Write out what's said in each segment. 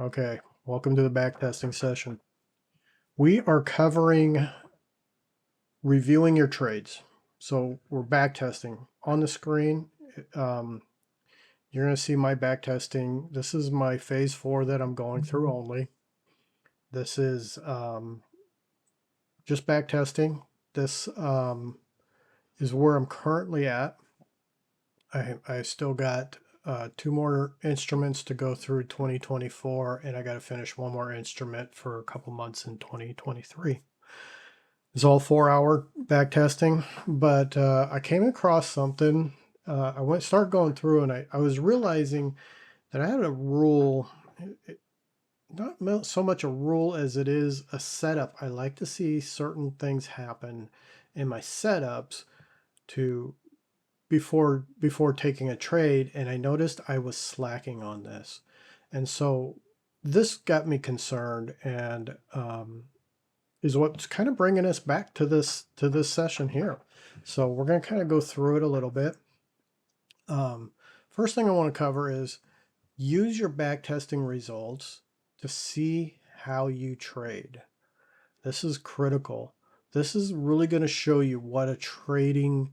Okay, welcome to the backtesting session. We are covering reviewing your trades. So we're backtesting. On the screen, um, you're going to see my backtesting. This is my phase 4 that I'm going through only. This is just backtesting. This is where I'm currently at. I still got 2 more instruments to go through 2024, and I got to finish one more instrument for a couple months in 2023. It's all 4 hour back testing, but I came across something. I started going through, and I was realizing that I had a rule, not so much a rule as it is a setup. I like to see certain things happen in my setups to before taking a trade, and I noticed I was slacking on this, and so this got me concerned, and is what's kind of bringing us back to this session here. So we're going to kind of go through it a little bit. First thing I want to cover is use your back testing results to see how you trade. This is critical. This is really going to show you what trading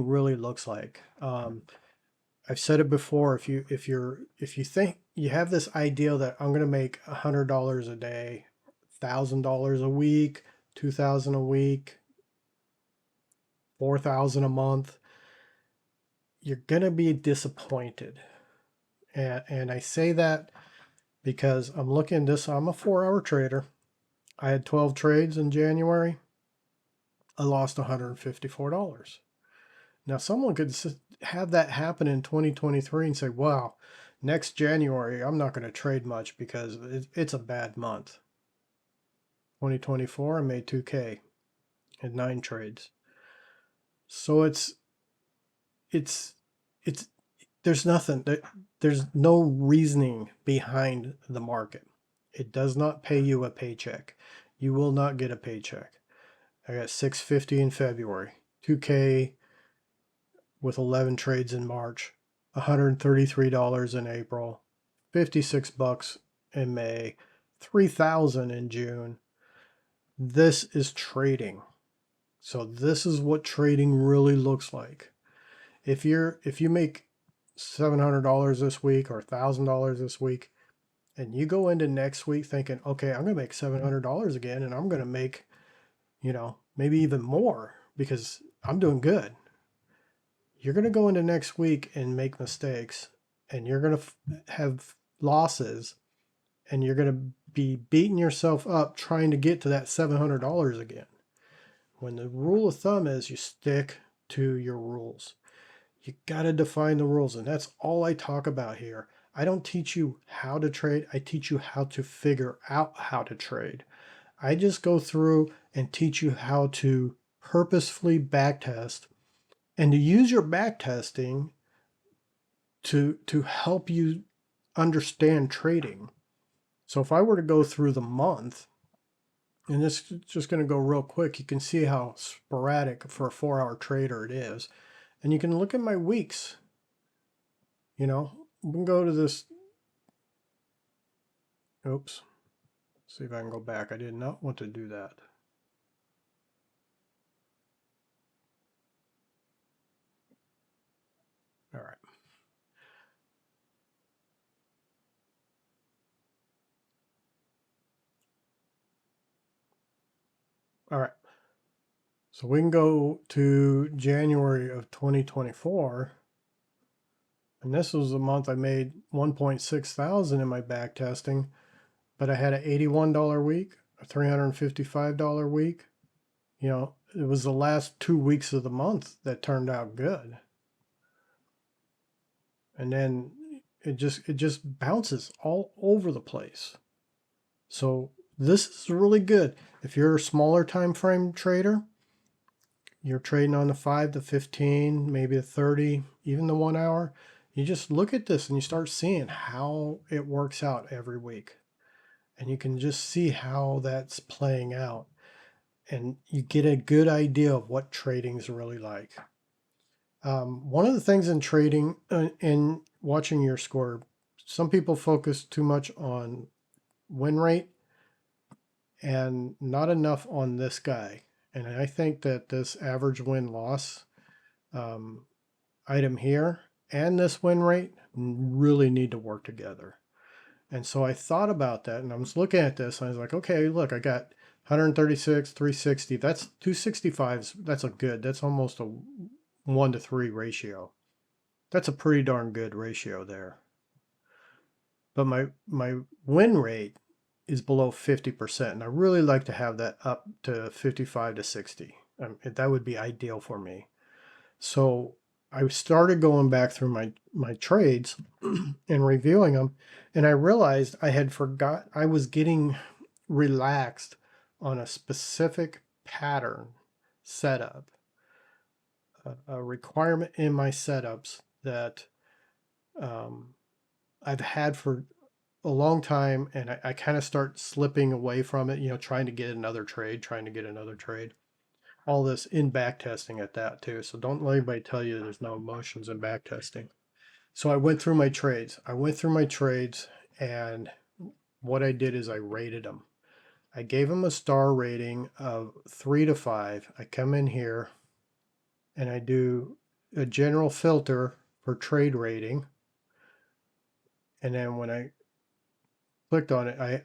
really looks like. I've said it before. If you think you have this idea that I'm going to make $100 a day, $1,000 a week, 2,000 a week, 4,000 a month, you're gonna be disappointed. And I say that because I'm looking this. I'm a 4 hour trader. I had 12 trades in January. I lost $154. Now someone could have that happen in 2023 and say, "Wow, next January I'm not going to trade much because it's a bad month." 2024, I made 2K in 9 trades. So it's there's no reasoning behind the market. It does not pay you a paycheck. You will not get a paycheck. I got 650 in February, 2K with 11 trades in March, $133 in April, 56 bucks in May, 3,000 in June. This is trading. So this is what trading really looks like. If you make $700 this week or $1,000 this week, and you go into next week thinking, okay, I'm going to make $700 again, and I'm going to make, maybe even more because I'm doing good. You're going to go into next week and make mistakes, and you're going to have losses, and you're going to be beating yourself up trying to get to that $700 again. When the rule of thumb is you stick to your rules. You got to define the rules, and that's all I talk about here. I don't teach you how to trade. I teach you how to figure out how to trade. I just go through and teach you how to purposefully backtest and to use your backtesting to help you understand trading. So if I were to go through the month, and this is just going to go real quick, you can see how sporadic for a 4 hour trader it is. And you can look at my weeks. We can go to this. Oops. See if I can go back. I did not want to do that. All right. All right. So we can go to January of 2024. And this was the month I made 1.6 thousand in my back testing, but I had an $81 week, a $355 week. It was the last 2 weeks of the month that turned out good. And then it just bounces all over the place. So this is really good. If you're a smaller time frame trader, you're trading on the 5 to 15, maybe the 30, even the 1 hour, you just look at this and you start seeing how it works out every week. And you can just see how that's playing out. And you get a good idea of what trading is really like. One of the things in trading and watching your score some people focus too much on win rate and not enough on this guy. And I think that this average win loss item here and this win rate really need to work together. And so I thought about that, and I was looking at this and I was like, okay, look, I got 136, 360. That's 265s. That's that's almost a 1-to-3 ratio. That's a pretty darn good ratio there. But my win rate is below 50%, and I really like to have that up to 55 to 60. That would be ideal for me. So I started going back through my trades and reviewing them, and I realized I was getting relaxed on a specific pattern setup, a requirement in my setups that I've had for a long time, and I kind of start slipping away from it, trying to get another trade. All this in back testing at that too. So don't let anybody tell you there's no emotions in back testing. So I went through my trades. And what I did is I rated them. I gave them a star rating of 3 to 5. I come in here and I do a general filter for trade rating. And then when I clicked on it,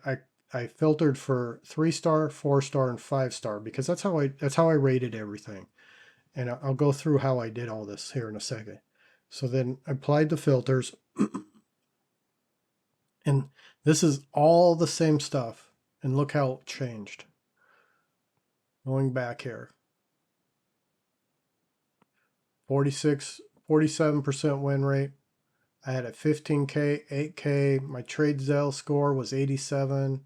I filtered for 3-star, 4-star, and 5-star because that's how I rated everything. And I'll go through how I did all this here in a second. So then I applied the filters, and this is all the same stuff. And look how it changed. Going back here, 47% win rate. I had a 15K, 8K. My trade Zelle score was 87.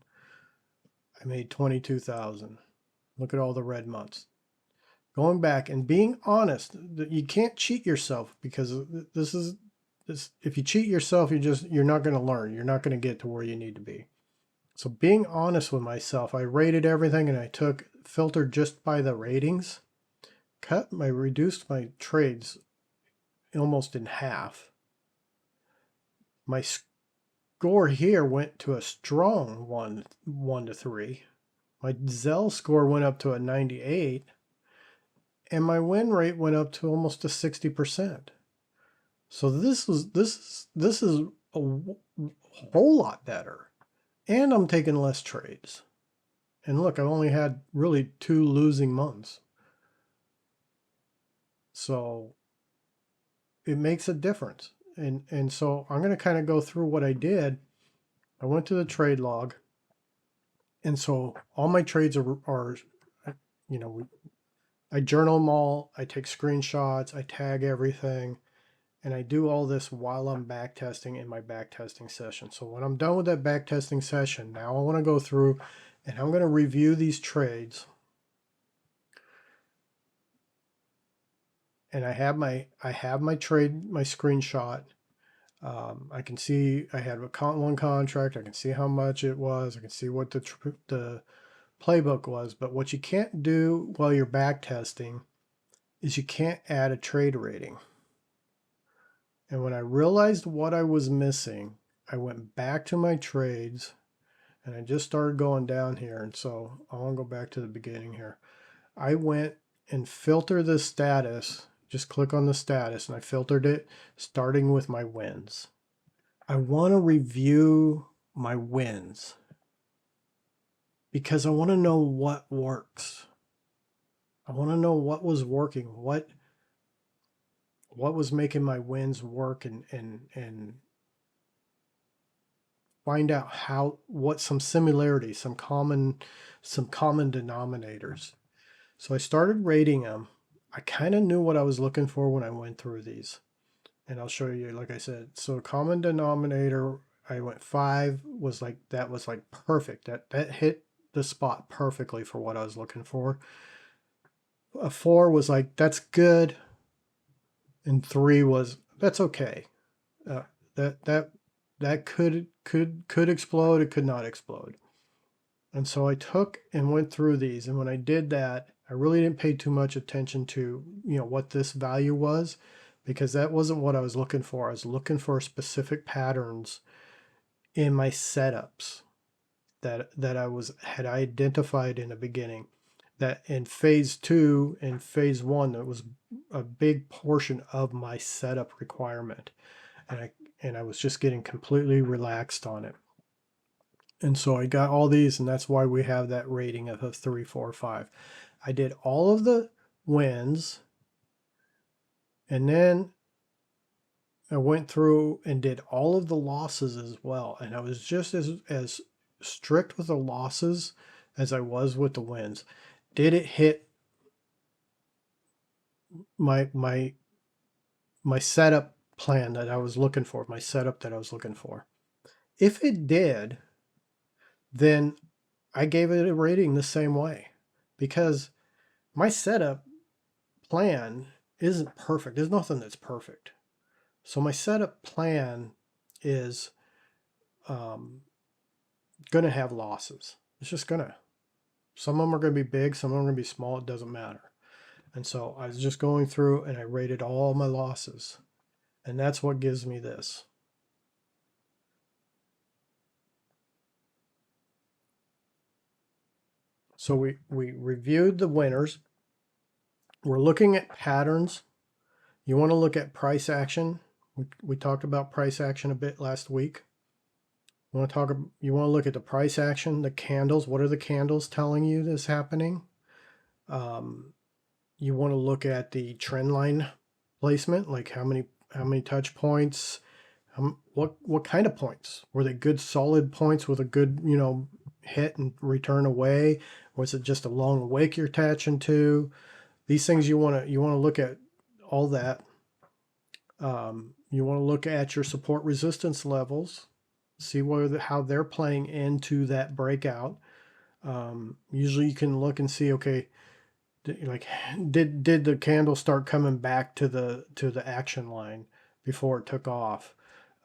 I made 22,000. Look at all the red months. Going back and being honest, you can't cheat yourself, because this. If you cheat yourself, you're not going to learn. You're not going to get to where you need to be. So being honest with myself, I rated everything and I filtered just by the ratings, reduced my trades almost in half. My score here went to a strong 1 to 3. My Zelle score went up to a 98, and my win rate went up to almost a 60%. So this is a whole lot better, and I'm taking less trades. And look, I only had really 2 losing months. So it makes a difference. And so I'm going to kind of go through what I did. I went to the trade log. And so all my trades are I journal them all. I take screenshots. I tag everything. And I do all this while I'm back testing in my back testing session. So when I'm done with that back testing session, now I want to go through and I'm going to review these trades. And I have my trade, my screenshot. I can see I had one contract. I can see how much it was. I can see what the playbook was. But what you can't do while you're back testing is you can't add a trade rating. And when I realized what I was missing, I went back to my trades and I just started going down here. And so I want to go back to the beginning here. I went and filtered the status. Just click on the status, and I filtered it starting with my wins. I want to review my wins because I want to know what works. I want to know what was working, what was making my wins work, and find out what some similarities, some common denominators. So I started rating them. I kind of knew what I was looking for when I went through these. And I'll show you, like I said. So common denominator, I went 5, that was like perfect. That hit the spot perfectly for what I was looking for. A 4 was like, that's good. And 3 was, that's okay. That could explode, it could not explode. And so I took and went through these, and when I did that, I really didn't pay too much attention to, what this value was, because that wasn't what I was looking for. I was looking for specific patterns in my setups that had identified in the beginning, that in phase 2 and phase 1, that was a big portion of my setup requirement, and I was just getting completely relaxed on it. And so I got all these, and that's why we have that rating of a 3, 4, 5. I did all of the wins, and then I went through and did all of the losses as well. And I was just as strict with the losses as I was with the wins. Did it hit my setup plan that I was looking for, my setup that I was looking for? If it did, then I gave it a rating the same way, because my setup plan isn't perfect. There's nothing that's perfect. So my setup plan is going to have losses. It's just going to. Some of them are going to be big, some of them are going to be small. It doesn't matter. And so I was just going through and I rated all my losses. And that's what gives me this. So we reviewed the winners. We're looking at patterns. You want to look at price action. We talked about price action a bit last week. You want to look at the price action, the candles. What are the candles telling you is happening? You want to look at the trend line placement, like how many touch points, what kind of points? Were they good solid points with a good, hit and return away? Was it just a long wick you're attaching to? These things you want to look at all that. You want to look at your support resistance levels, see how they're playing into that breakout. Usually you can look and see, okay, did the candle start coming back to the action line before it took off?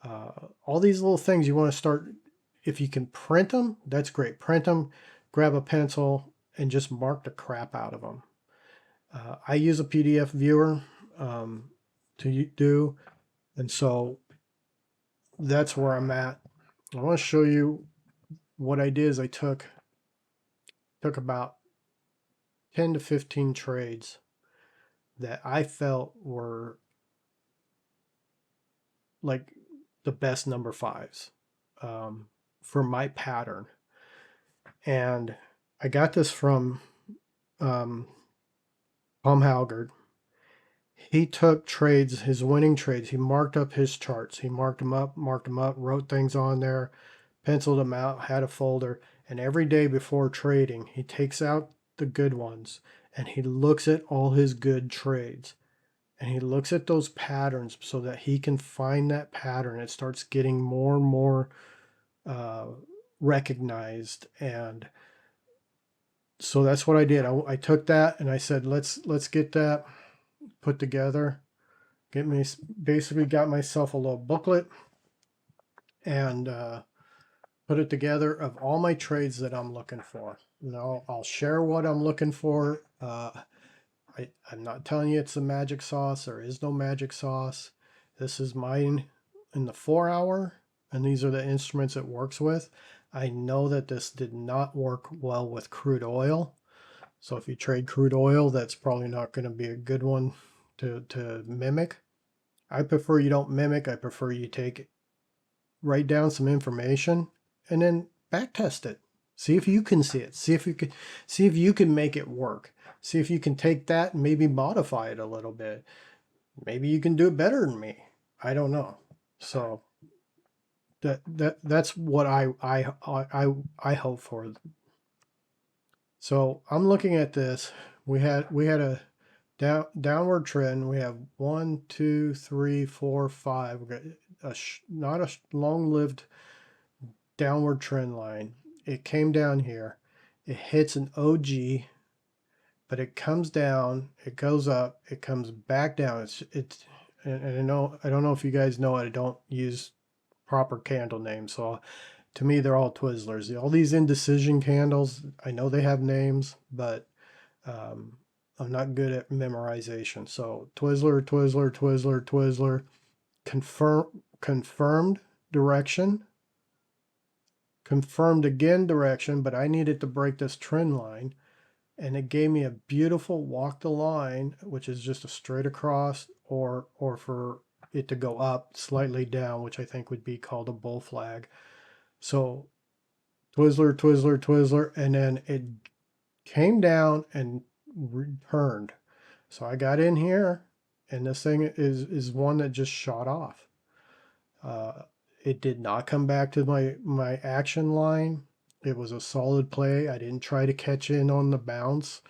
All these little things you want to start. If you can print them, that's great. Print them, grab a pencil, and just mark the crap out of them. I use a PDF viewer to do, and so that's where I'm at. I want to show you what I did. Is I took about 10 to 15 trades that I felt were like the best number 5s for my pattern. And I got this from Tom Halgard. He took trades, his winning trades, he marked up his charts. He marked them up, wrote things on there, penciled them out, had a folder. And every day before trading, he takes out the good ones and he looks at all his good trades. And he looks at those patterns so that he can find that pattern. It starts getting more and more recognized. And so that's what I did. I took that and I said, let's get that put together. Basically got myself a little booklet and put it together of all my trades that I'm looking for. I'll share what I'm looking for. I'm not telling you it's a magic sauce. There is no magic sauce. This is mine in the 4-hour, and these are the instruments it works with. I know that this did not work well with crude oil. So if you trade crude oil, that's probably not going to be a good one to mimic. I prefer you don't mimic. I prefer you write down some information and then back test it. See if you can see it. See if you can make it work. See if you can take that and maybe modify it a little bit. Maybe you can do it better than me. I don't know. So that's what I hope for. So I'm looking at this. We had a downward trend. We have 1, 2, 3, 4, 5. We got not a long-lived downward trend line. It came down here. It hits an OG, but it comes down. It goes up. It comes back down. And I don't know if you guys know it. I don't use proper candle names, so to me they're all Twizzlers. All these indecision candles, I know they have names, but I'm not good at memorization. So Twizzler, Twizzler, Twizzler, Twizzler, confirmed direction, confirmed again direction, but I needed to break this trend line, and it gave me a beautiful walk the line, which is just a straight across, or for it to go up slightly down, which I think would be called a bull flag. So Twizzler, Twizzler, Twizzler, and then it came down and returned. So I got in here, and this thing is one that just shot off. It did not come back to my action line. It was a solid play. I didn't try to catch in on the bounce.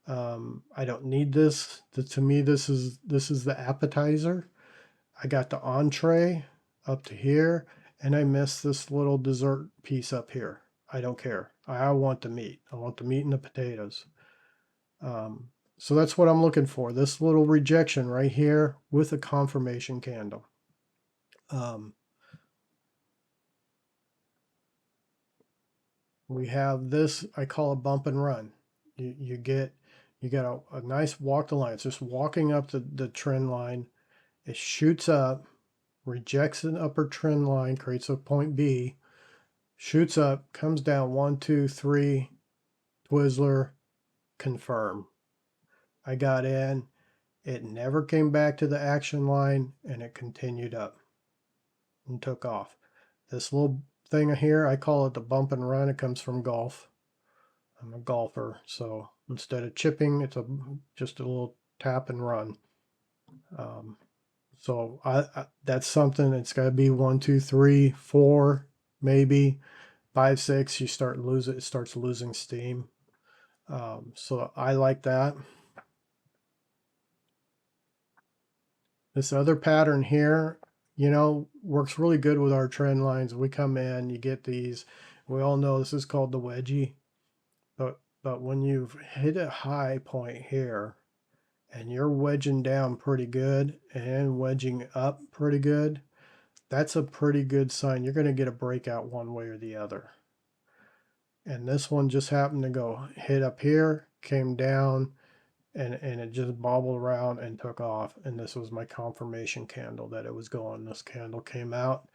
I don't need this. To me, this is the appetizer. I got the entree up to here, and I missed this little dessert piece up here. I don't care. I want the meat. I want the meat and the potatoes. So that's what I'm looking for. This little rejection right here with a confirmation candle. We have this, I call a bump and run. You got a nice walk the line. It's just walking up the trend line. It shoots up, rejects an upper trend line, creates a point B, shoots up, comes down 1, 2, 3, Twizzler, confirm. I got in. It never came back to the action line, and it continued up and took off. This little thing here, I call it the bump and run. It comes from golf. I'm a golfer, so instead of chipping, it's just a little tap and run. So that's something. It's got to be 1, 2, 3, 4, maybe 5, 6. You start losing. It starts losing steam. So I like that. This other pattern here, works really good with our trend lines. We come in, you get these. We all know this is called the wedgie. But when you've hit a high point here and you're wedging down pretty good and wedging up pretty good, that's a pretty good sign. You're going to get a breakout one way or the other. And this one just happened to go hit up here, came down, and it just bobbled around and took off. And this was my confirmation candle that it was going. This candle came out,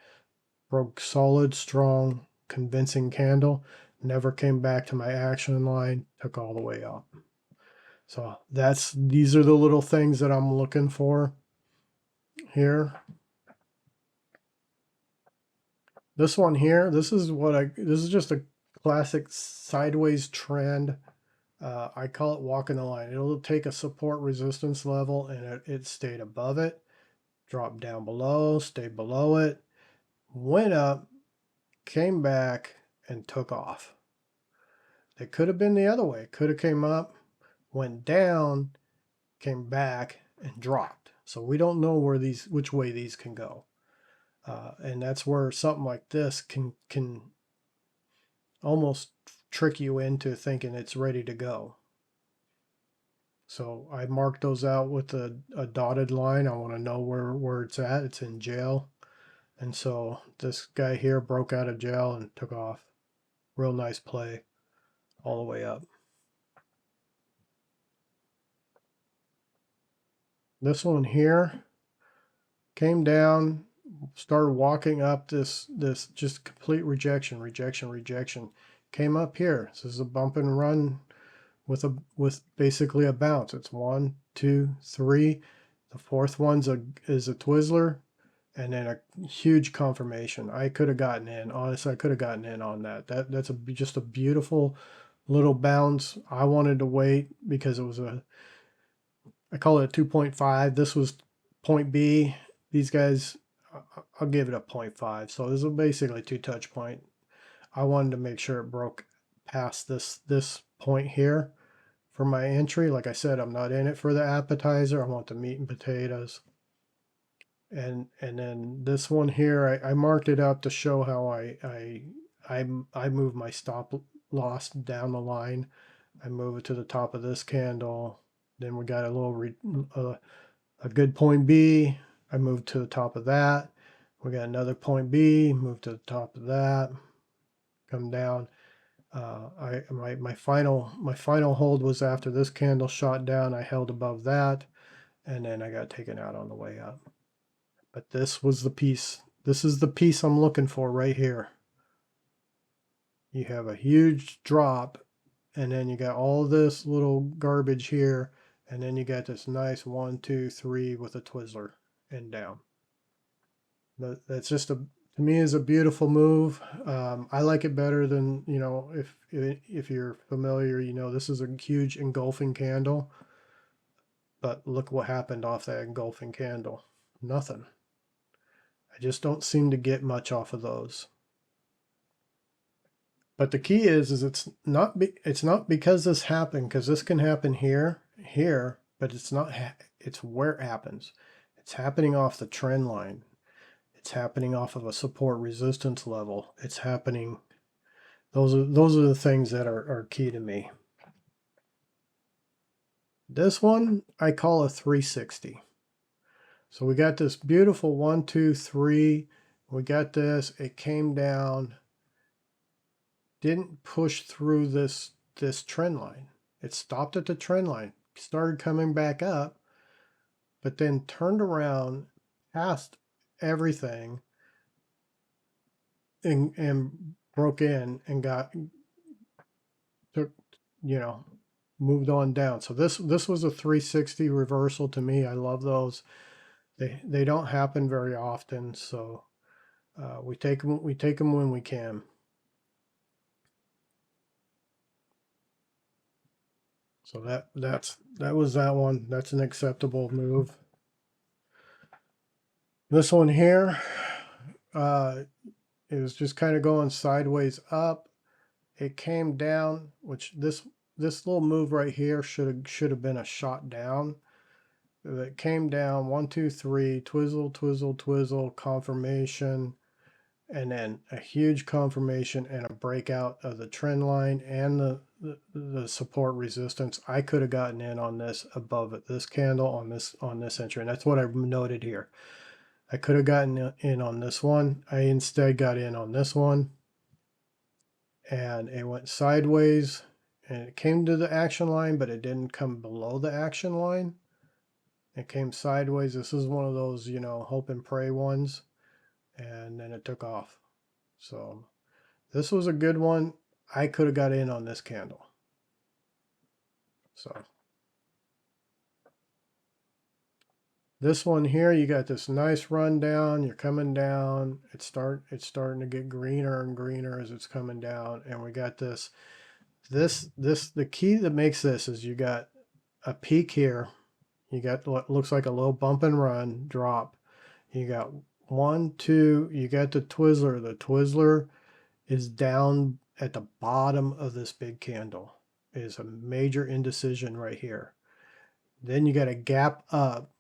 broke solid, strong, convincing candle, never came back to my action line, took all the way up. So these are the little things that I'm looking for here. This one here, this is just a classic sideways trend. I call it walking the line. It'll take a support resistance level, and it stayed above it, dropped down below, stayed below it, went up, came back, and took off. It could have been the other way. It could have came up, went down, came back, and dropped. So we don't know which way these can go. And that's where something like this can almost trick you into thinking it's ready to go. So I marked those out with a dotted line. I want to know where it's at. It's in jail. And so this guy here broke out of jail and took off. Real nice play all the way up. This one here came down, started walking up this just complete rejection. Came up here. This is a bump and run with basically a bounce. It's 1, 2, 3. The fourth one's is a Twizzler, and then a huge confirmation. I could have gotten in. Honestly, I could have gotten in on that. That's just a beautiful little bounce. I wanted to wait because it was I call it a 2.5. This was point B. These guys, I'll give it a 0.5. So this is basically 2 touch point. I wanted to make sure it broke past this point here for my entry. Like I said, I'm not in it for the appetizer. I want the meat and potatoes. And then this one here, I marked it up to show how I move my stop loss down the line. I move it to the top of this candle. Then we got a little a good point B. I moved to the top of that. We got another point B. Move to the top of that. Come down. My final hold was after this candle shot down. I held above that, and then I got taken out on the way up. But this was the piece. This is the piece I'm looking for right here. you have a huge drop, and then you got all this little garbage here, and then you got this nice 1, 2, 3 with a Twizzler and down. That's just to me is a beautiful move. I like it better than, you know, if you're familiar, you know, this is a huge engulfing candle, but look what happened off that engulfing candle. Nothing. I just don't seem to get much off of those. But the key is it's not because this happened, because this can happen here, but it's not. It's where it happens. It's happening off the trend line. It's happening off of a support resistance level. It's happening. Those are the things that are key to me. This one I call a 360. So we got this beautiful 1, 2, 3. We got this. It came down. Didn't push through this trend line. It stopped at the trend line, started coming back up, but then turned around past everything and broke in and took, you know, moved on down. So this was a 360 reversal to me. I love those. They don't happen very often, so we take them when we can. So that was that one. That's an acceptable move. This one here is just kind of going sideways up. It came down, which this little move right here should have been a shot down. It came down 1, 2, 3, twizzle, twizzle, twizzle, confirmation, and then a huge confirmation and a breakout of the trend line and the support resistance. I could have gotten in on this above it, this candle on this entry, and that's what I noted here. I could have gotten in on this one. I instead got in on this one, and it went sideways, and it came to the action line, but it didn't come below the action line. It came sideways. This is one of those, you know, hope and pray ones, and then it took off. So this was a good one. I could have got in on this candle. So this one here, you got this nice run down. You're coming down. It's starting to get greener and greener as it's coming down. And we got this. The key that makes this is you got a peak here. You got what looks like a low bump and run drop. You got 1, 2. You got the Twizzler. The Twizzler is down at the bottom of this big candle. It is a major indecision right here. Then you got a gap up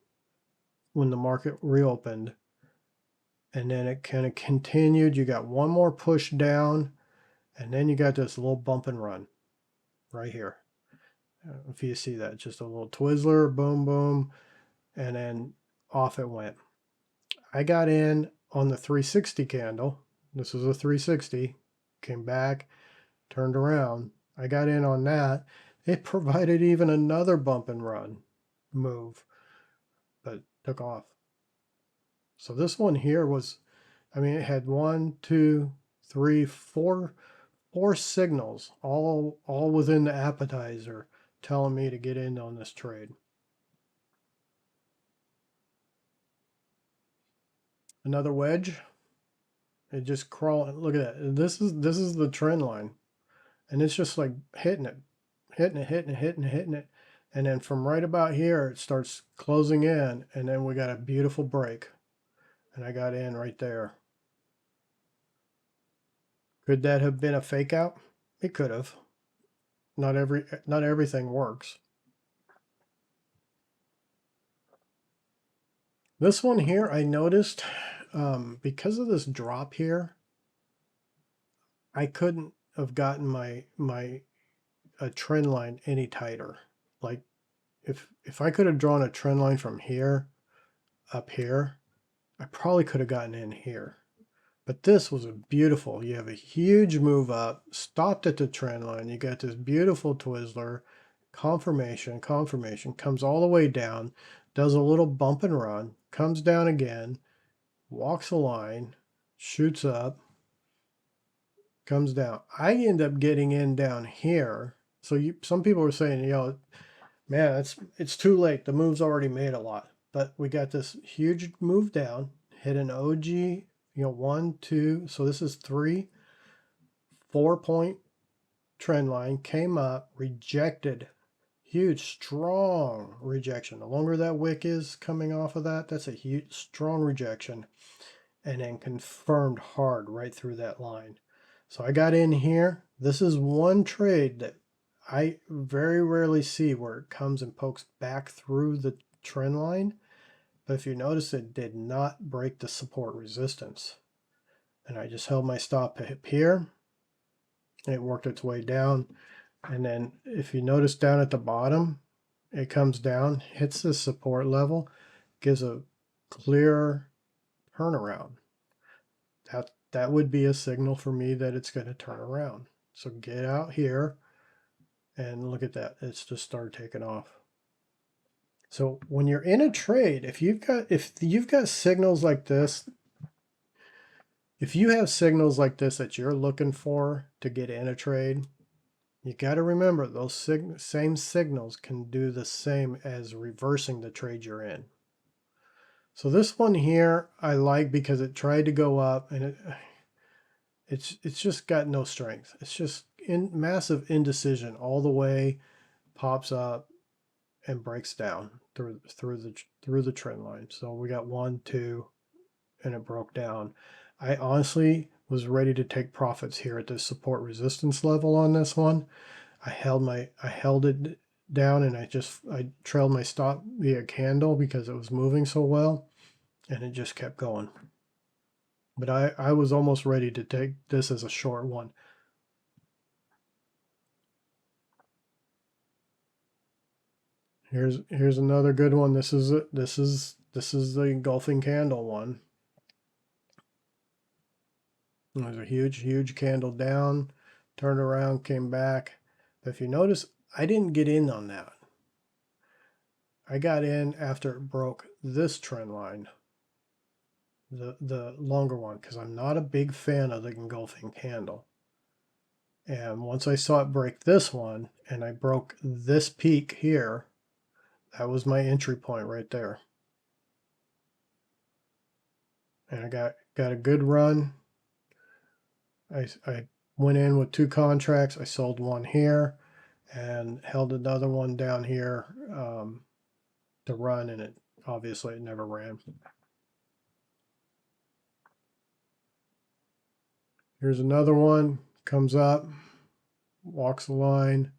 when the market reopened, and then it kind of continued. You got one more push down, and then you got this little bump and run right here. If you see that, just a little Twizzler, boom, boom, and then off it went. I got in on the 360 candle. This was a 360, came back, turned around. I got in on that. It provided even another bump and run move, but took off. So this one here was, I mean, it had 1, 2, 3, 4 signals, all within the appetizer, telling me to get in on this trade. Another wedge. It just crawling. Look at that. This is the trend line, and it's just like hitting it, and then from right about here it starts closing in, and then we got a beautiful break, and I got in right there. Could that have been a fake out? It could have. Not everything works. This one here, I noticed because of this drop here, I couldn't have gotten my trend line any tighter. Like if I could have drawn a trend line from here up here, I probably could have gotten in here. But this was a beautiful, you have a huge move up, stopped at the trend line. You got this beautiful Twizzler, confirmation, comes all the way down, does a little bump and run, comes down again, walks a line, shoots up, comes down. I end up getting in down here. So some people were saying, man, it's too late. The move's already made a lot. But we got this huge move down, hit an OG, 1, 2. So this is 3, 4-point trend line, came up, rejected. Huge, strong rejection. The longer that wick is coming off of that, that's a huge, strong rejection. And then confirmed hard right through that line. So I got in here. This is one trade that I very rarely see where it comes and pokes back through the trend line. But if you notice, it did not break the support resistance. And I just held my stop here. It worked its way down. And then if you notice down at the bottom, it comes down, hits the support level, gives a clear turnaround. That would be a signal for me that it's going to turn around. So get out here and look at that. It's just started taking off. So when you're in a trade, if you've got signals like this, if you have signals like this that you're looking for to get in a trade, you got to remember those same signals can do the same as reversing the trade you're in. So this one here I like because it tried to go up and it's just got no strength. It's just massive indecision all the way, pops up and breaks down through the trend line. So we got 1, 2, and it broke down. I honestly was ready to take profits here at this support resistance level on this one. I held it down and I trailed my stop via candle because it was moving so well, and it just kept going. But I was almost ready to take this as a short one. Here's another good one. This is the engulfing candle one. There's a huge candle down, turned around, came back. But if you notice, I didn't get in on that. I got in after it broke this trend line, the longer one, because I'm not a big fan of the engulfing candle. And once I saw it break this one, and I broke this peak here, that was my entry point right there. And I got a good run. I went in with 2 contracts. I sold one here and held another one down here to run, and it obviously it never ran. Here's another one, comes up, walks the line,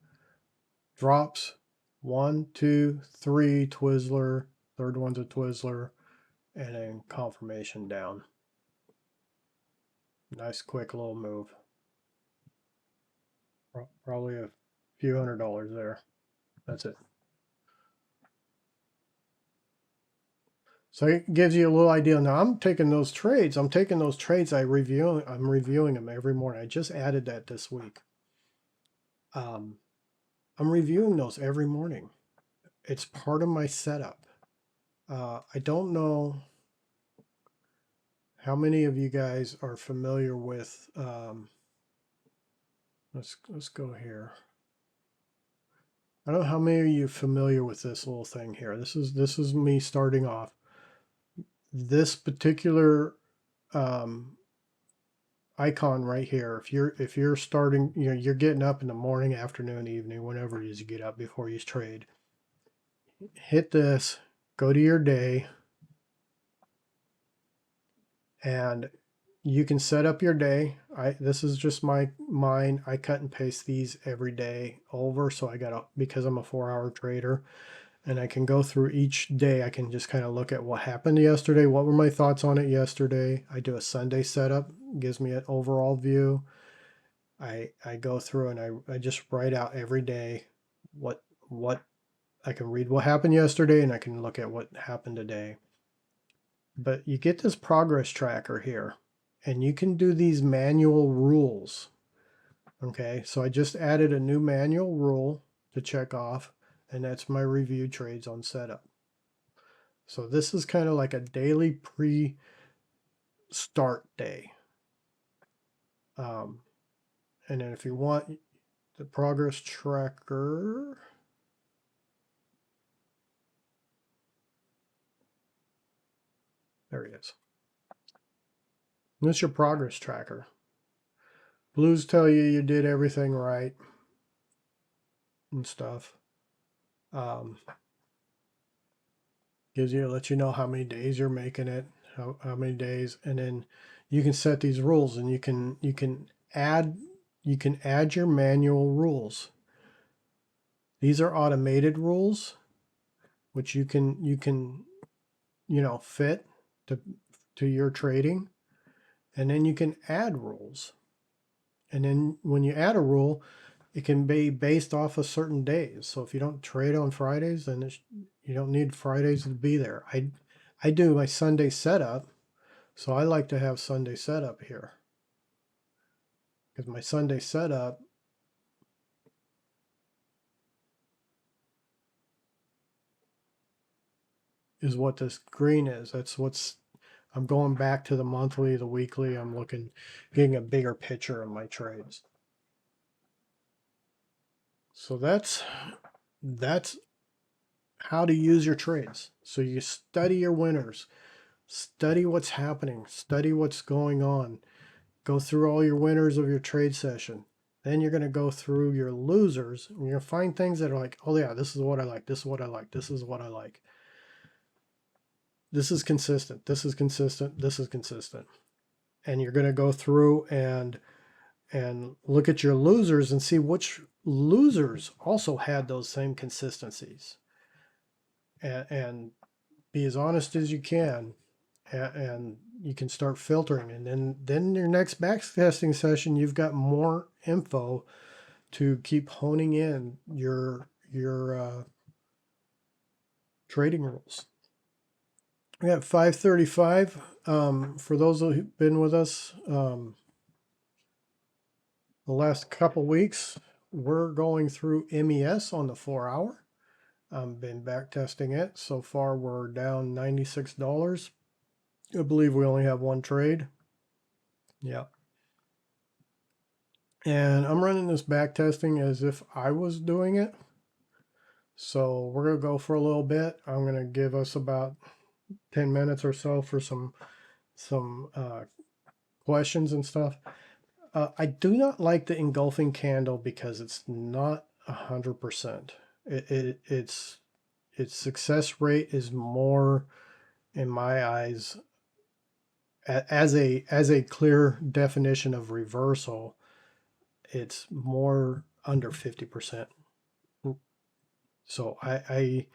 drops, 1, 2, 3, Twizzler, third one's a Twizzler, and then confirmation down. Nice quick little move. Probably a few $100 there. That's it. So it gives you a little idea. Now I'm taking those trades. I'm reviewing them every morning. I just added that this week. I'm reviewing those every morning. It's part of my setup. I don't know how many of you guys are familiar with. Let's go here. I don't know how many of you are familiar with this little thing here. This is me starting off. This particular icon right here, if you're starting, you're getting up in the morning, afternoon, evening, whenever it is you get up before you trade, hit this, go to your day, and you can set up your day. This is just mine. I cut and paste these every day over, so because I'm a 4-hour trader, and I can go through each day. I can just kind of look at what happened yesterday. What were my thoughts on it yesterday? I do a Sunday setup, gives me an overall view. I go through and I just write out every day what I can read what happened yesterday, and I can look at what happened today. But you get this progress tracker here, and you can do these manual rules. Okay, so I just added a new manual rule to check off, and that's my review trades on setup. So this is kind of like a daily pre-start day. And then if you want the progress tracker, there he is. And this is your progress tracker. Blues tell you did everything right and stuff. Lets you know how many days you're making it, how many days, and then you can set these rules, and you can add your manual rules. These are automated rules, which you can fit to your trading, and then you can add rules. And then when you add a rule, it can be based off of certain days. So if you don't trade on Fridays, then you don't need Fridays to be there. I do my Sunday setup, so I like to have Sunday setup here, because my Sunday setup is what this green is. That's what's, I'm going back to the monthly, the weekly. I'm getting a bigger picture of my trades. So that's how to use your trades. So you study your winners, study what's happening, study what's going on, go through all your winners of your trade session. Then you're going to go through your losers, and you're going to find things that are like, oh yeah, this is what I like, this is what I like, this is what I like. This is consistent, this is consistent, this is consistent. And you're going to go through and look at your losers and see which losers also had those same consistencies. And be as honest as you can, and you can start filtering. And then your next backtesting session, you've got more info to keep honing in your trading rules. We got 5:35. For those who've been with us the last couple weeks, we're going through MES on the 4-hour. Been back testing it. So far, we're down $96. I believe we only have one trade. Yeah. And I'm running this back testing as if I was doing it. So we're going to go for a little bit. I'm going to give us about 10 minutes or so for some questions and stuff. I do not like the engulfing candle because it's not 100%. Its success rate is more, in my eyes, as a clear definition of reversal. It's more under 50%. So I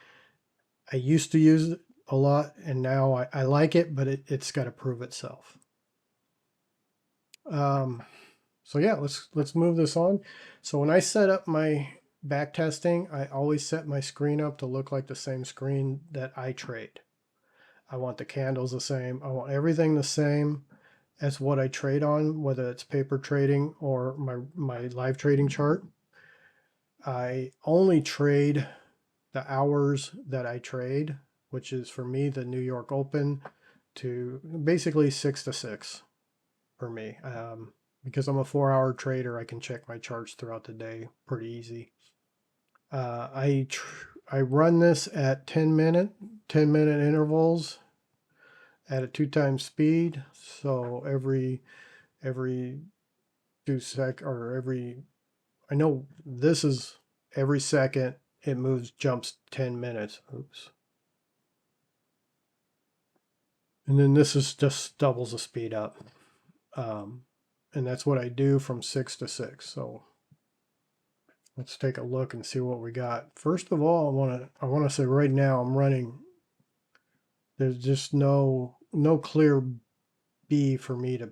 used to use it a lot, and now I like it, but it's got to prove itself. So yeah, let's move this on. So when I set up my back testing, I always set my screen up to look like the same screen that I trade. I want the candles the same. I want everything the same as what I trade on, whether it's paper trading or my live trading chart. I only trade the hours that I trade, which is for me the New York Open to basically 6 to 6 for me. Because I'm a 4-hour trader, I can check my charts throughout the day pretty easy. I run this at 10-minute intervals at a 2x speed. So every 2 sec, or every, I know this is every second it moves, jumps 10 minutes. Oops. And then this is just doubles the speed up. And that's what I do from 6 to 6. So let's take a look and see what we got. First of all, I want to say right now I'm running, there's just no clear B for me to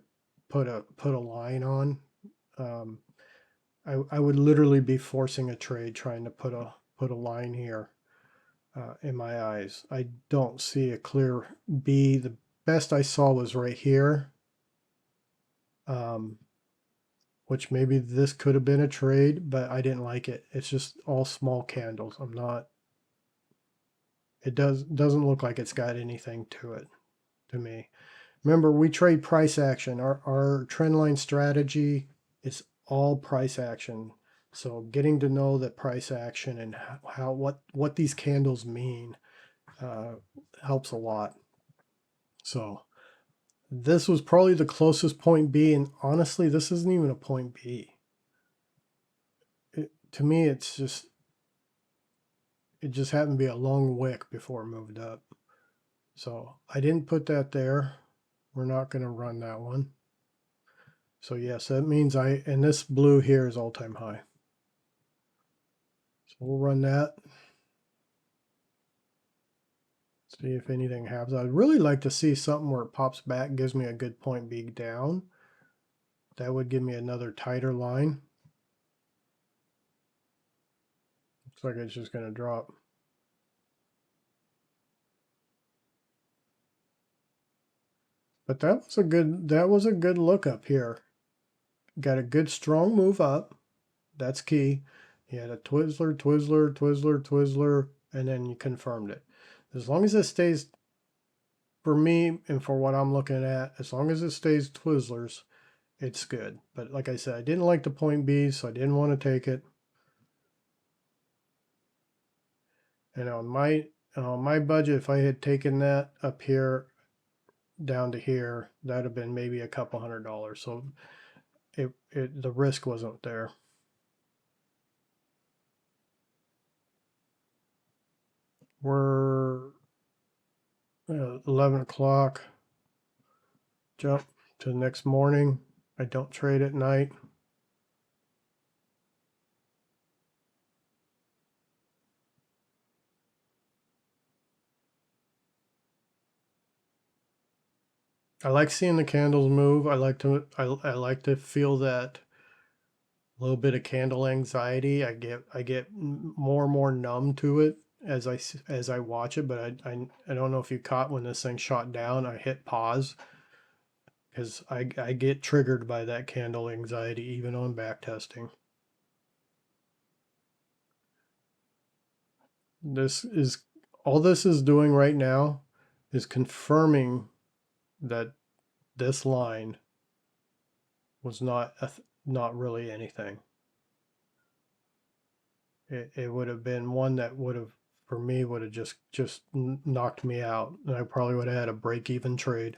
put a line on. I would literally be forcing a trade trying to put a line here in my eyes. I don't see a clear B. The best I saw was right here. Which maybe this could have been a trade, but I didn't like it. It's just all small candles. It doesn't look like it's got anything to it to me. Remember, we trade price action. Our trend line strategy is all price action. So getting to know that price action and what these candles mean helps a lot. So this was probably the closest point B, and honestly, this isn't even a point B. To me, it just happened to be a long wick before it moved up. So I didn't put that there. We're not going to run that one. So yes, that means and this blue here is all-time high. So we'll run that. See if anything happens. I'd really like to see something where it pops back, gives me a good point B down. That would give me another tighter line. Looks like it's just going to drop. But that was a good look up here. Got a good strong move up. That's key. You had a Twizzler, Twizzler, Twizzler, Twizzler, and then you confirmed it. As long as it stays, for me and for what I'm looking at, as long as it stays Twizzlers, it's good. But like I said, I didn't like the point B, so I didn't want to take it. And on my budget, if I had taken that up here down to here, that'd have been maybe a couple $100. So the risk wasn't there. We're 11 o'clock. Jump to the next morning. I don't trade at night. I like seeing the candles move. I like to feel that little bit of candle anxiety. I get more and more numb to it as I watch it. But I don't know if you caught when this thing shot down. I hit pause because I get triggered by that candle anxiety even on back testing. All this is doing right now is confirming that this line was not really anything. It would have been one that would have, for me, would have just knocked me out, and I probably would have had a break-even trade.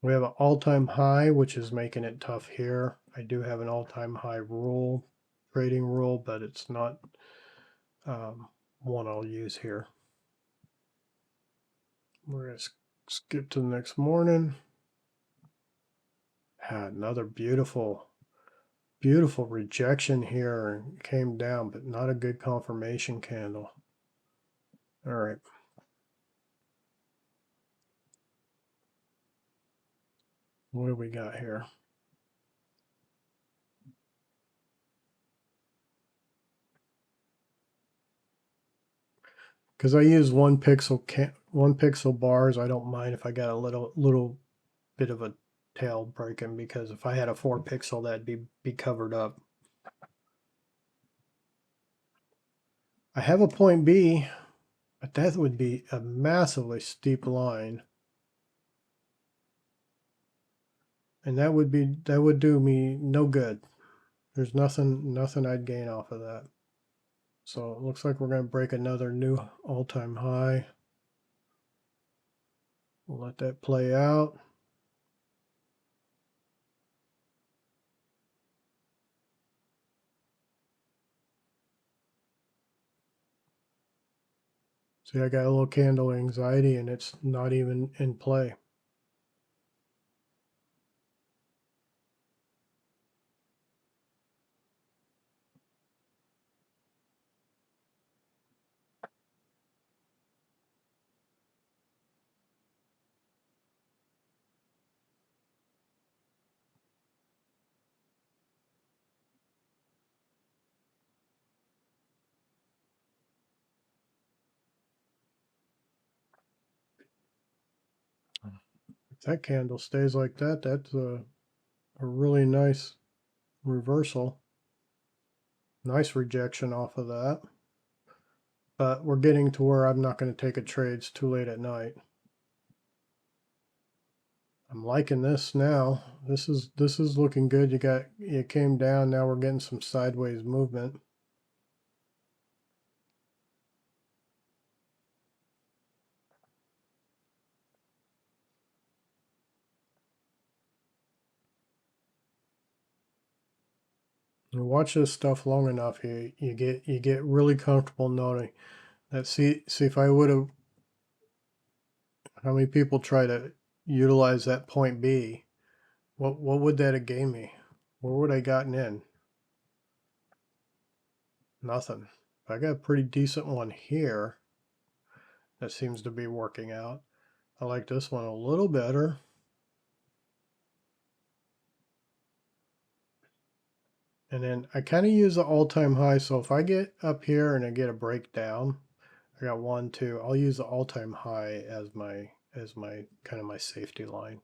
We have an all-time high, which is making it tough here. I do have an all-time high rule, trading rule, but it's not one I'll use here. We're going to skip to the next morning. Had another beautiful rejection here and came down, but not a good confirmation candle. All right. What do we got here? Because I use one pixel bars, I don't mind if I got a little bit of a tail breaking, because if I had a 4 pixel, that'd be covered up. I have a point B, but that would be a massively steep line. And that would do me no good. There's nothing I'd gain off of that. So it looks like we're going to break another new all-time high. We'll let that play out. See, I got a little candle anxiety and it's not even in play. If that candle stays like that, that's a really nice reversal. Nice rejection off of that. but we're getting to where I'm not going to take a trade. It's too late at night. I'm liking this now. This is looking good. It came down. Now we're getting some sideways movement. You watch this stuff long enough, you get really comfortable knowing that. See if I would have. How many people try to utilize that point B? What would that have gave me? Where would I gotten in? Nothing. I got a pretty decent one here. That seems to be working out. I like this one a little better. And then I kind of use the all-time high. So if I get up here and I get a breakdown, I got 1, 2. I'll use the all-time high as my kind of my safety line.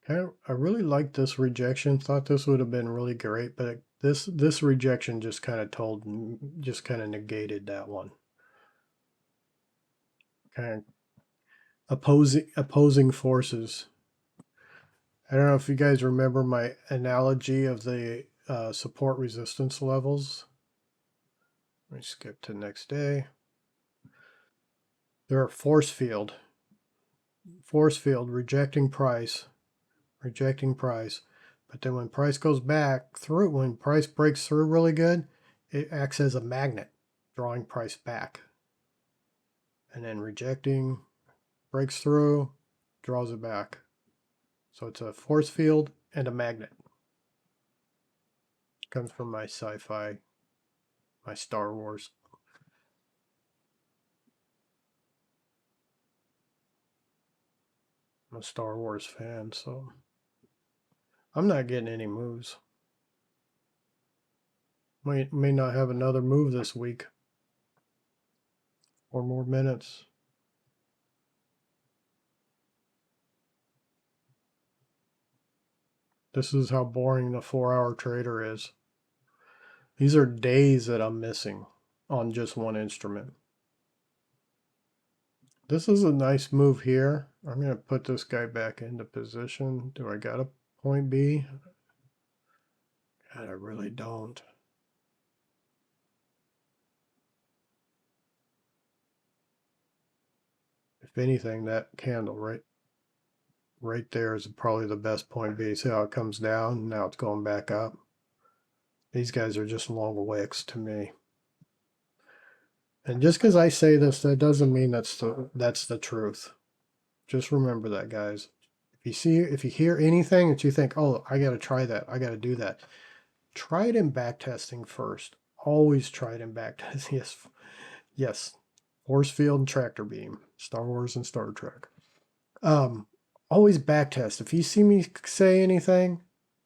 I really liked this rejection. Thought this would have been really great, but this rejection just kind of negated that one. Kind of opposing forces. I don't know if you guys remember my analogy of the support resistance levels. Let me skip to next day. They're a force field, rejecting price. But then when price goes back through, when price breaks through really good, it acts as a magnet, drawing price back. And then rejecting, breaks through, draws it back. So it's a force field and a magnet. Comes from my sci-fi, my Star Wars. I'm a Star Wars fan, so I'm not getting any moves. May not have another move this week. 4 more minutes. This is how boring the 4-hour trader is. These are days that I'm missing on just one instrument. This is a nice move here. I'm going to put this guy back into position. Do I got a point B? God, I really don't. If anything, that candle right there is probably the best point B. See how it comes down? Now it's going back up. These guys are just long wicks to me. And just because I say this, that doesn't mean that's the truth. Just remember that, guys. If you hear anything that you think, oh, I got to try that, I got to do that, try it in back testing first. Always try it in back testing. Yes. Force field and tractor beam, Star Wars and Star Trek. Always back test. If you see me say anything,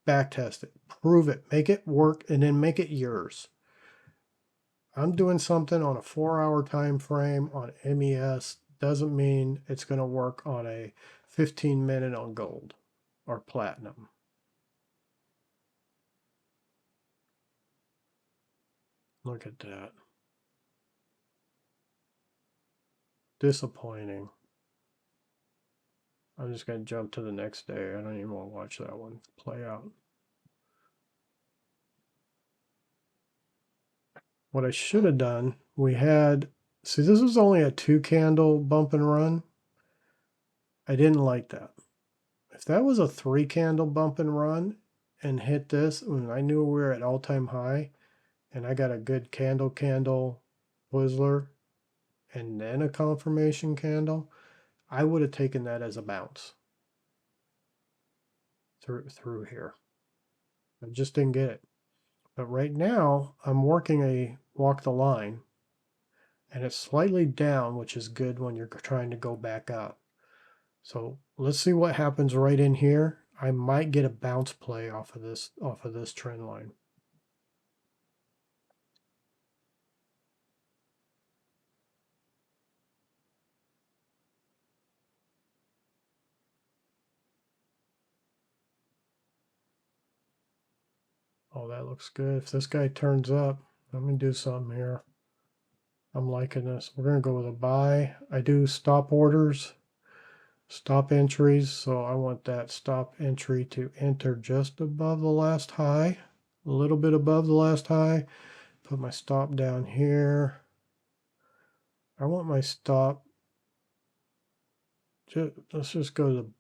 back test it, prove it, make it work, and then make it yours. I'm doing something on a 4-hour time frame on MES doesn't mean it's going to work on a 15-minute on gold or platinum. Look at that. Disappointing. I'm just going to jump to the next day. I don't even want to watch that one play out. What I should have done, see, this was only a 2-candle bump and run. I didn't like that. If that was a 3-candle bump and run and hit this, when I knew we were at all-time high, and I got a good candle Twizzler, and then a confirmation candle, I would have taken that as a bounce through here. I just didn't get it. But right now, I'm working a walk the line, and it's slightly down, which is good when you're trying to go back up. So let's see what happens right in here. I might get a bounce play off of this trend line. Oh, that looks good. If this guy turns up, let me do something here. I'm liking this. We're going to go with a buy. I do stop orders, stop entries. So I want that stop entry to enter just above the last high, a little bit above the last high. Put my stop down here. I want my stop. Let's just go to the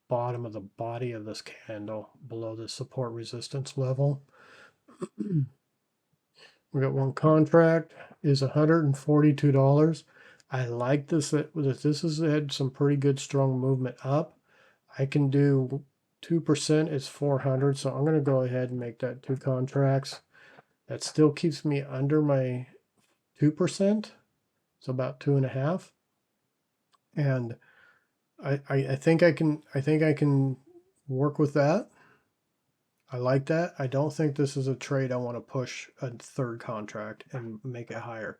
bottom of the body of this candle below the support resistance level. We got one contract is $142. I like this that this has had some pretty good strong movement up. I can do 2% is 400, so I'm going to go ahead and make that 2 contracts. That still keeps me under my 2%. It's about 2.5. And I think I can work with that. I like that. I don't think this is a trade I want to push a third contract and make it higher.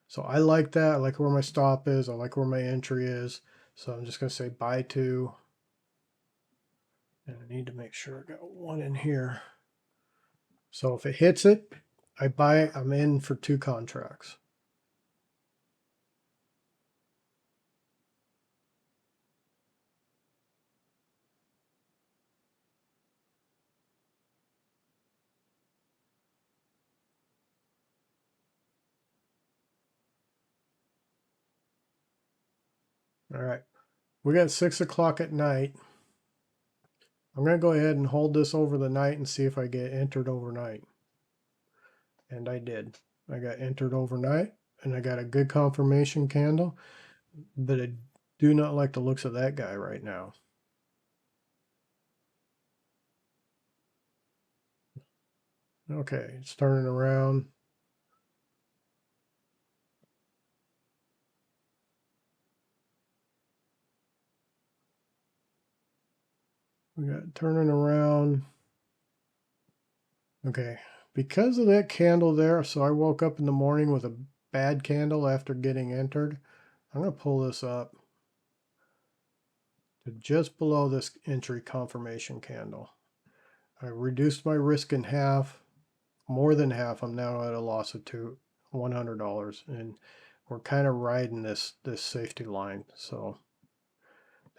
So I like that. I like where my stop is. I like where my entry is. So I'm just going to say buy 2. And I need to make sure I got one in here. So if it hits it, I buy it. I'm in for 2 contracts. All right. We got 6 o'clock at night. I'm going to go ahead and hold this over the night and see if I get entered overnight. And I did. I got entered overnight and I got a good confirmation candle, but I do not like the looks of that guy right now. Okay, it's turning around. We got turning around. Okay, because of that candle there, so I woke up in the morning with a bad candle after getting entered. I'm going to pull this up to just below this entry confirmation candle. I reduced my risk in half, more than half. I'm now at a loss of $100, and we're kind of riding this safety line. So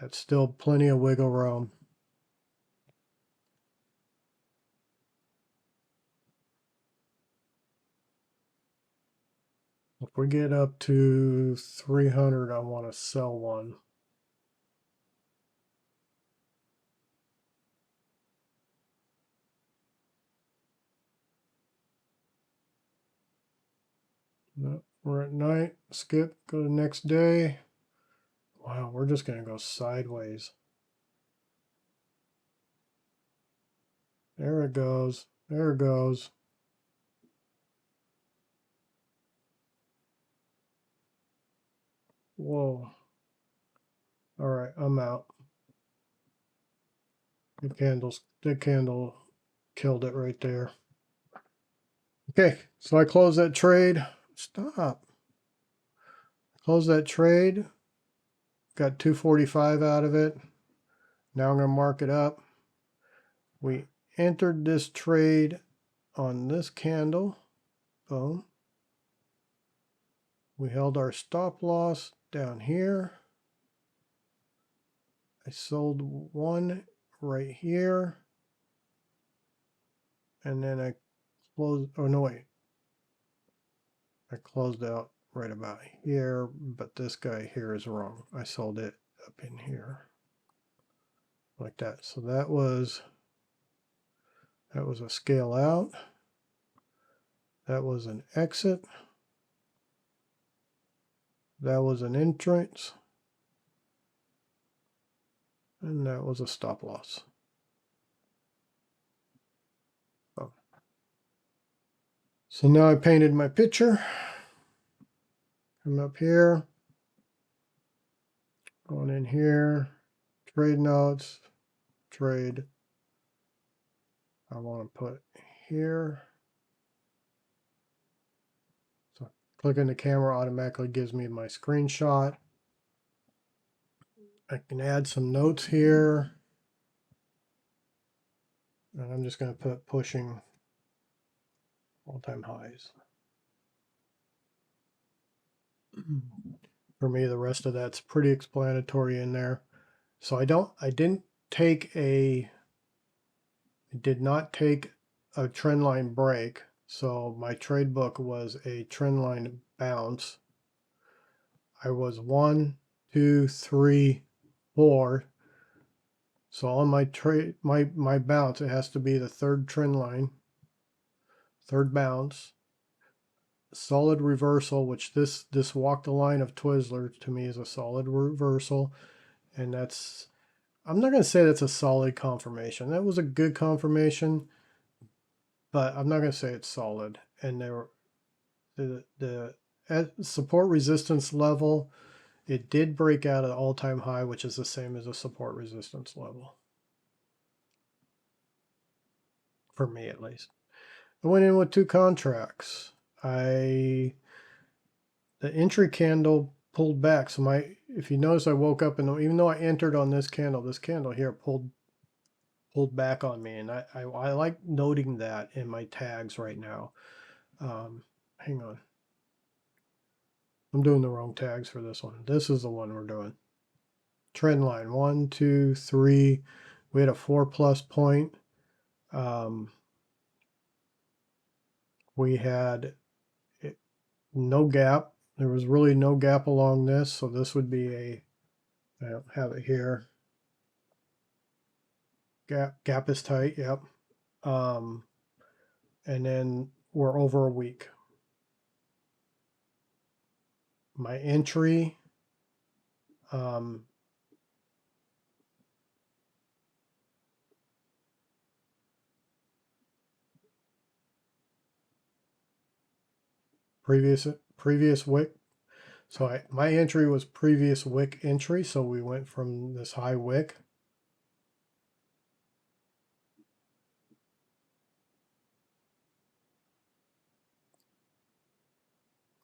that's still plenty of wiggle room. If we get up to 300, I want to sell one. No, we're at night. Skip. Go to next day. Wow, we're just going to go sideways. There it goes. There it goes. Whoa. All right, I'm out. The candle killed it right there. Okay, so I close that trade. Stop. Close that trade. Got 245 out of it. Now I'm going to mark it up. We entered this trade on this candle. Boom. We held our stop loss down here. I sold one right here. And then I closed, oh no, wait. I closed out right about here, but this guy here is wrong. I sold it up in here like that. So that was a scale out. That was an exit. That was an entrance. And that was a stop loss. Oh. So now I painted my picture. Come up here. Going in here. Trade notes. Trade. I want to put here. So clicking the camera automatically gives me my screenshot. I can add some notes here. And I'm just going to put pushing all-time highs. For me, the rest of that's pretty explanatory in there. So I did not take a trend line break. So my trade book was a trend line bounce. I was 1, 2, 3, 4. So on my trade, my bounce, it has to be the third trend line, third bounce, solid reversal, which this walk the line of Twizzler to me is a solid reversal, and that's, I'm not going to say that's a solid confirmation. That was a good confirmation, but I'm not going to say it's solid. And there, the at support resistance level, it did break out at all-time high, which is the same as a support resistance level. For me, at least. I went in with 2 contracts. The entry candle pulled back. So if you notice, I woke up and even though I entered on this candle here pulled back on me. And I like noting that in my tags right now. Hang on. I'm doing the wrong tags for this one. This is the one we're doing. Trend line 1, 2, 3. We had a 4+ point. We had no gap. There was really no gap along this. So this would be I don't have it here. Gap is tight. Yep. And then we're over a week. My entry, previous wick. So my entry was previous wick entry. So we went from this high wick.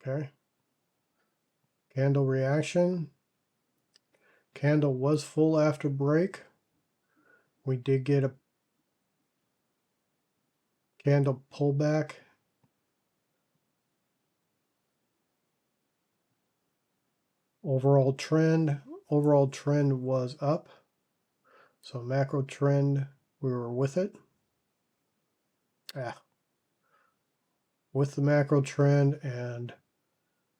Okay. Candle reaction. Candle was full after break. We did get a candle pullback. Overall trend was up. So macro trend, we were with it. With the macro trend, and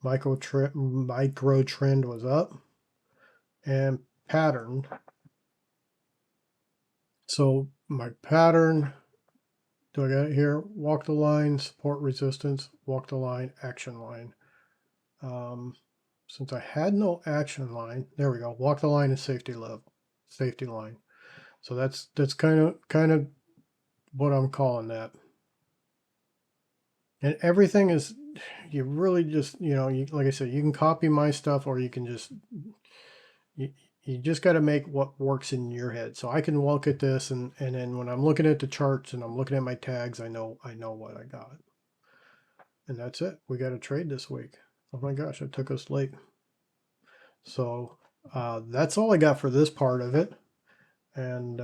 micro trend was up. And pattern. So my pattern, do I got it here? Walk the line, support resistance, walk the line, action line. Since I had no action line, there we go. Walk the line and safety line. So that's kind of what I'm calling that. And everything is, you really just, like I said, you can copy my stuff, or you can just, you just got to make what works in your head. So I can look at this, and then when I'm looking at the charts and I'm looking at my tags, I know what I got. And that's it. We got a trade this week. Oh my gosh, it took us late. So that's all I got for this part of it. And